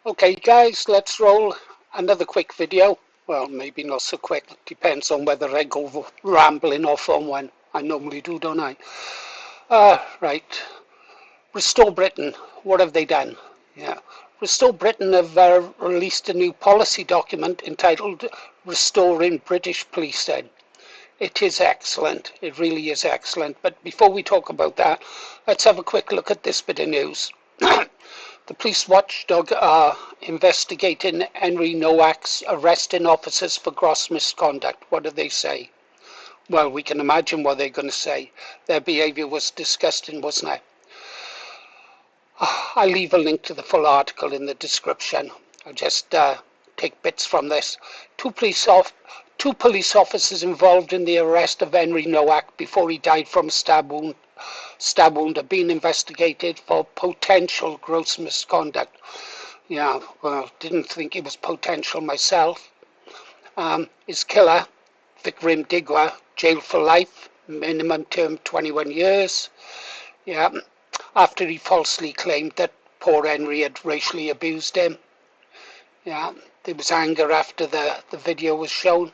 Okay guys, let's roll another quick video. Well, maybe not so quick, depends on whether I go rambling off on one. I normally do, don't I? Right. Restore Britain, what have they done? Yeah. Restore Britain have released a new policy document entitled Restoring British Policing. It is excellent, it really is excellent. But before we talk about that, let's have a quick look at this bit of news. The police watchdog are investigating Henry Nowak's arresting officers for gross misconduct. What do they say? Well, we can imagine what they're going to say. Their behaviour was disgusting, wasn't it? I'll leave a link to the full article in the description. I'll just take bits from this. Two police officers involved in the arrest of Henry Nowak before he died from a stab wound are being investigated for potential gross misconduct. Yeah, well, didn't think it was potential myself. His killer, Vikram Digwa, jailed for life, minimum term 21 years. Yeah, after he falsely claimed that poor Henry had racially abused him. Yeah, there was anger after the video was shown.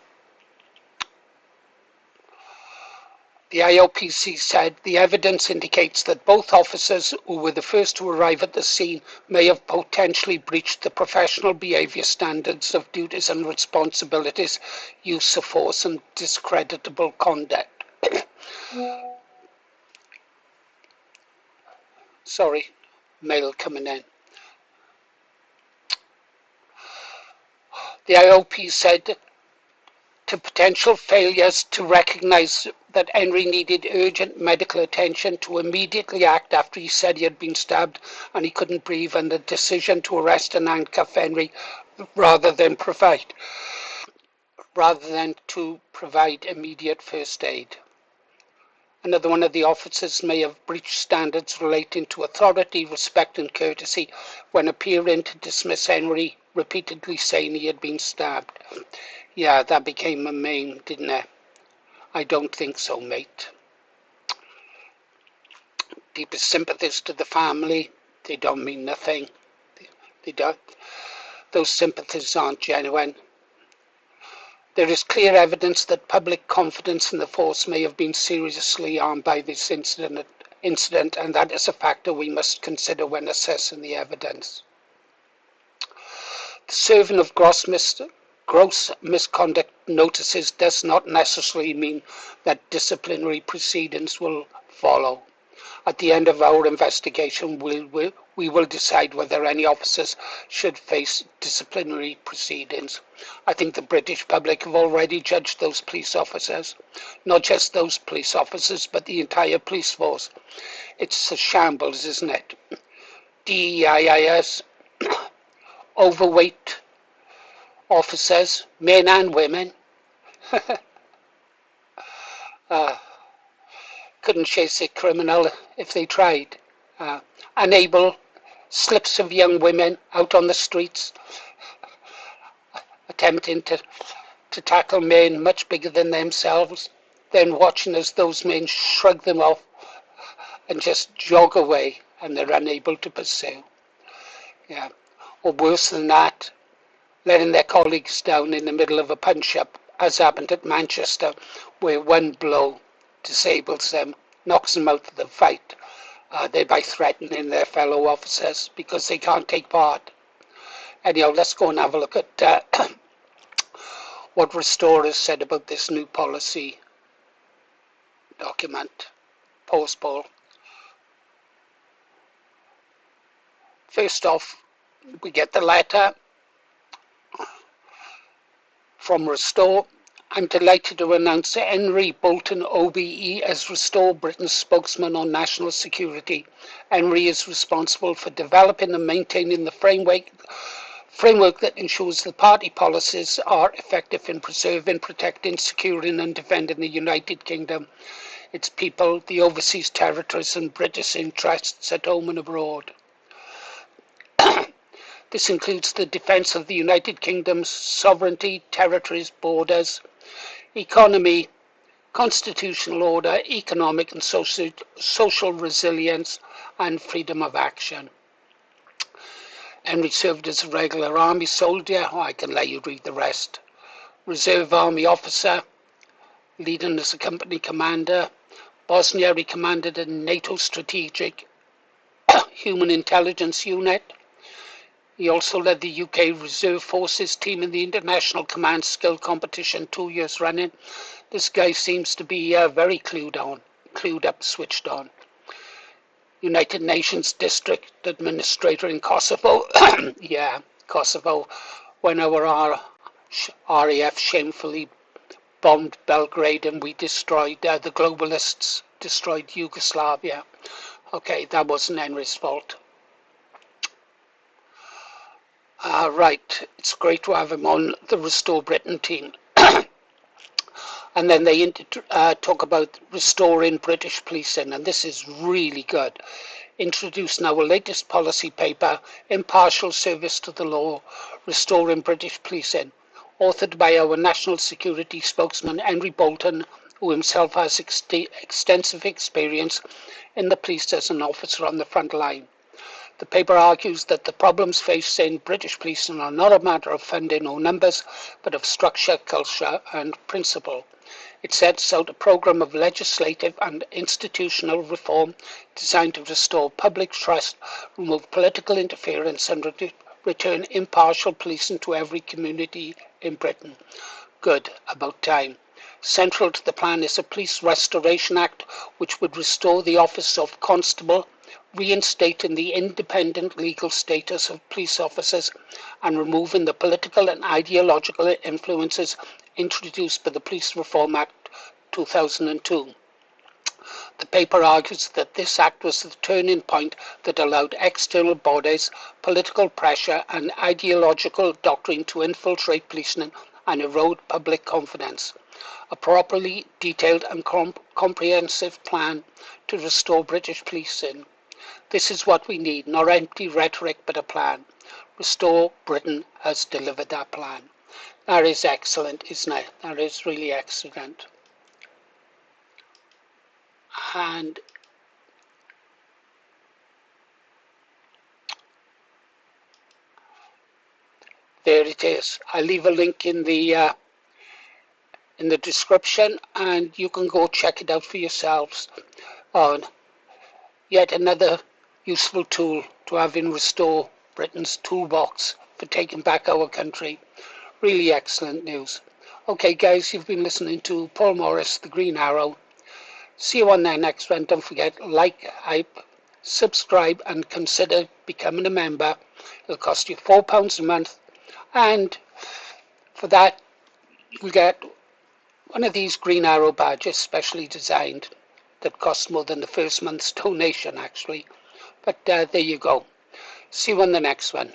The IOPC said the evidence indicates that both officers who were the first to arrive at the scene may have potentially breached the professional behaviour standards of duties and responsibilities, use of force and discreditable conduct. Sorry, mail coming in. The IOP said to potential failures to recognise that Henry needed urgent medical attention, to immediately act after he said he had been stabbed and he couldn't breathe, and the decision to arrest and handcuff Henry rather than to provide immediate first aid. Another one of the officers may have breached standards relating to authority, respect and courtesy when appearing to dismiss Henry, repeatedly saying he had been stabbed. Yeah, that became a meme, didn't it? I don't think so, mate. Deepest sympathies to the family. They don't mean nothing. They don't. Those sympathies aren't genuine. There is clear evidence that public confidence in the force may have been seriously harmed by this incident, and that is a factor we must consider when assessing the evidence. The serving of gross misconduct notices does not necessarily mean that disciplinary proceedings will follow. At the end of our investigation, we will decide whether any officers should face disciplinary proceedings. I think the British public have already judged those police officers. Not just those police officers, but the entire police force. It's a shambles, isn't it? DEIS, overweight officers, men and women, couldn't chase a criminal if they tried. Unable slips of young women out on the streets, attempting to tackle men much bigger than themselves, then watching as those men shrug them off and just jog away, and they're unable to pursue. Yeah. Or worse than that, letting their colleagues down in the middle of a punch-up, as happened at Manchester, where one blow disables them, knocks them out of the fight, thereby threatening their fellow officers because they can't take part. Anyhow, let's go and have a look at what Restore has said about this new policy document. Pause, Paul. First off, we get the letter from Restore. I'm delighted to announce Henry Bolton OBE as Restore Britain's spokesman on national security. Henry is responsible for developing and maintaining the framework that ensures the party policies are effective in preserving, protecting, securing and defending the United Kingdom, its people, the overseas territories and British interests at home and abroad. This includes the defence of the United Kingdom's sovereignty, territories, borders, economy, constitutional order, economic and social resilience, and freedom of action. Henry served as a regular army soldier. I can let you read the rest. Reserve army officer, leading as a company commander. Bosnia, he commanded a NATO strategic human intelligence unit. He also led the UK Reserve Forces team in the International Command Skill Competition 2 years running. This guy seems to be very clued up, switched on. United Nations District Administrator in Kosovo. Yeah, Kosovo, when our RAF shamefully bombed Belgrade and we destroyed, the globalists destroyed Yugoslavia. Okay, that wasn't Henry's fault. Right, it's great to have him on the Restore Britain team. And then they talk about restoring British policing, and this is really good. Introduced our latest policy paper, Impartial Service to the Law, Restoring British Policing, authored by our national security spokesman, Henry Bolton, who himself has extensive experience in the police as an officer on the front line. The paper argues that the problems facing British policing are not a matter of funding or numbers, but of structure, culture and principle. It sets out a programme of legislative and institutional reform designed to restore public trust, remove political interference and return impartial policing to every community in Britain. Good, about time. Central to the plan is a Police Restoration Act, which would restore the office of constable, reinstating the independent legal status of police officers and removing the political and ideological influences introduced by the Police Reform Act 2002. The paper argues that this act was the turning point that allowed external bodies, political pressure and ideological doctrine to infiltrate policing and erode public confidence. A properly detailed and comprehensive plan to restore British policing. This is what we need, not empty rhetoric but a plan. Restore Britain has delivered that plan. That is excellent, isn't it? That is really excellent. And there it is. I'll leave a link in the description and you can go check it out for yourselves. Yet another useful tool to have in Restore Britain's toolbox for taking back our country. Really excellent news. Okay guys, you've been listening to Paul Morris, the Green Arrow. See you on the next one. Don't forget, like, hype, subscribe and consider becoming a member. It'll cost you £4 a month, and for that you'll get one of these Green Arrow badges specially designed that costs more than the first month's donation actually. But there you go. See you on the next one.